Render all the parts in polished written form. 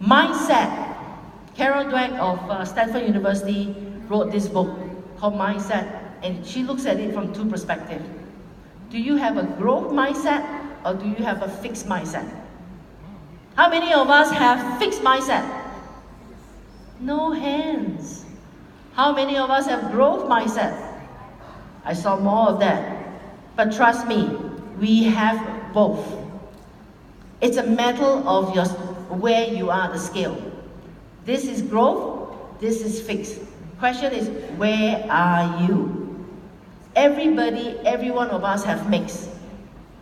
Mindset. Carol Dweck of Stanford University wrote this book called Mindset, and she looks at it from two perspectives. Do you have a growth mindset or do you have a fixed mindset? How many of us have fixed mindset? No hands. How many of us have growth mindset? I saw more of that. But trust me, we have both. It's a matter of where you are, the scale. This is growth, this is fixed. Question is, where are you? Everybody, every one of us have mixed.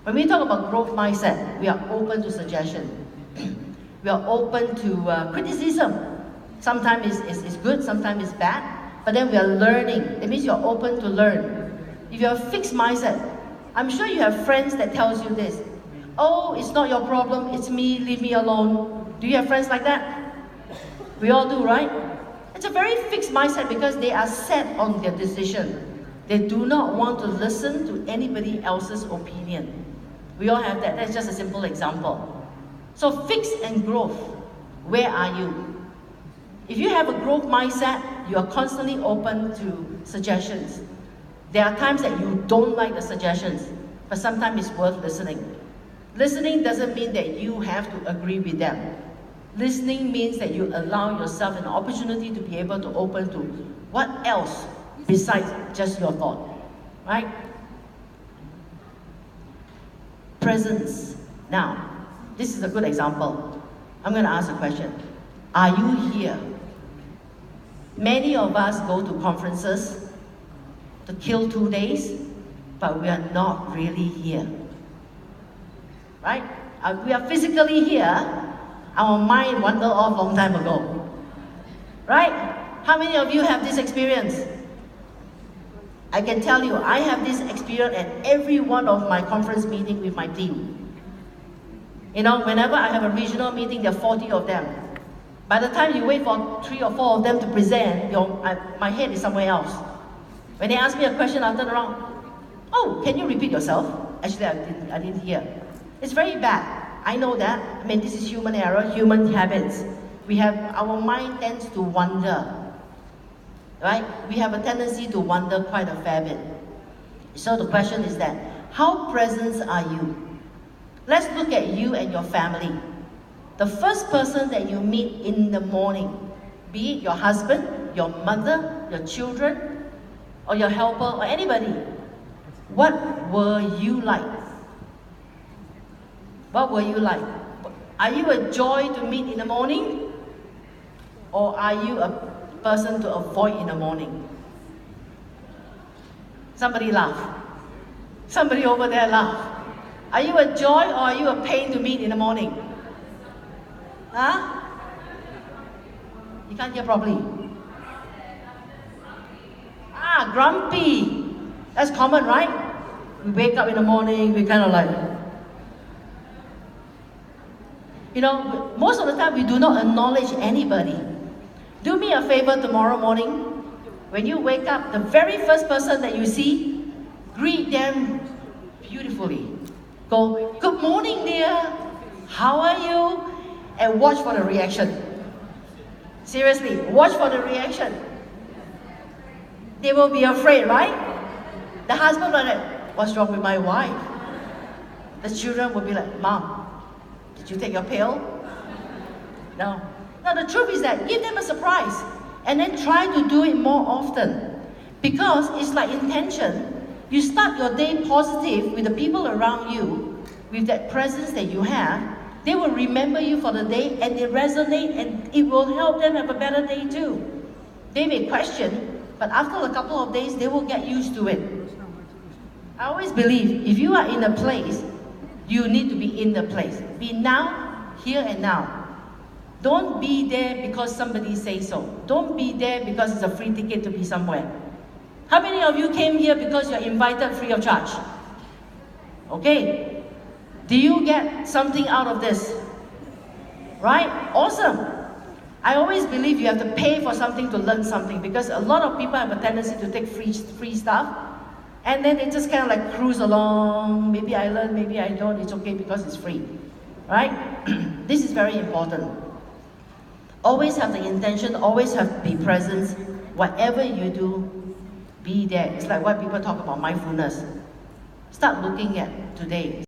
When we talk about growth mindset, we are open to suggestion. We are open to criticism. Sometimes it's good, sometimes it's bad, but then we are learning. It means you're open to learn. If you have a fixed mindset, I'm sure you have friends that tells you this. Oh, it's not your problem, it's me, leave me alone. Do you have friends like that? We all do, right? It's a very fixed mindset because they are set on their decision. They do not want to listen to anybody else's opinion. We all have that. That's just a simple example. So fixed and growth, where are you? If you have a growth mindset, you are constantly open to suggestions. There are times that you don't like the suggestions, but sometimes it's worth listening. Listening doesn't mean that you have to agree with them. Listening means that you allow yourself an opportunity to be able to open to what else besides just your thought, right? Presence. Now, this is a good example. I'm going to ask a question. Are you here? Many of us go to conferences to kill 2 days, but we are not really here. Right? We are physically here. Our mind wandered off a long time ago. Right? How many of you have this experience? I can tell you, I have this experience at every one of my conference meetings with my team. You know, whenever I have a regional meeting, there are 40 of them. By the time you wait for 3 or 4 of them to present, my head is somewhere else. When they ask me a question, I'll turn around. Oh, can you repeat yourself? Actually, I didn't hear. It's very bad. I know that. I mean, this is human error, human habits. Our mind tends to wander. Right? We have a tendency to wander quite a fair bit. So the question is that, how present are you? Let's look at you and your family. The first person that you meet in the morning, be it your husband, your mother, your children, or your helper, or anybody, what were you like? What were you like? Are you a joy to meet in the morning? Or are you a person to avoid in the morning? Somebody laugh. Somebody over there laugh. Are you a joy or are you a pain to meet in the morning? Huh? You can't hear properly. Ah, grumpy. That's common, right? We wake up in the morning, we kind of like... You know, most of the time we do not acknowledge anybody. Do me a favor tomorrow morning. When you wake up, the very first person that you see, greet them beautifully. Go, good morning, dear. How are you? And watch for the reaction. Seriously, watch for the reaction. They will be afraid, right? The husband will be like, what's wrong with my wife? The children will be like, Mom, did you take your pill? No. Now the truth is that give them a surprise and then try to do it more often. Because it's like intention. You start your day positive with the people around you, with that presence that you have, they will remember you for the day and they resonate and it will help them have a better day too. They may question, but after a couple of days, they will get used to it. I always believe if you are in a place, you need to be in the place. Be now, here and now. Don't be there because somebody says so. Don't be there because it's a free ticket to be somewhere. How many of you came here because you're invited free of charge? Okay. Do you get something out of this? Right? Awesome. I always believe you have to pay for something to learn something because a lot of people have a tendency to take free stuff and then they just kind of like cruise along. Maybe I learn, maybe I don't. It's okay because it's free. Right? This is very important. Always have the intention, always have be present. Whatever you do, be there. It's like what people talk about mindfulness. Start looking at today.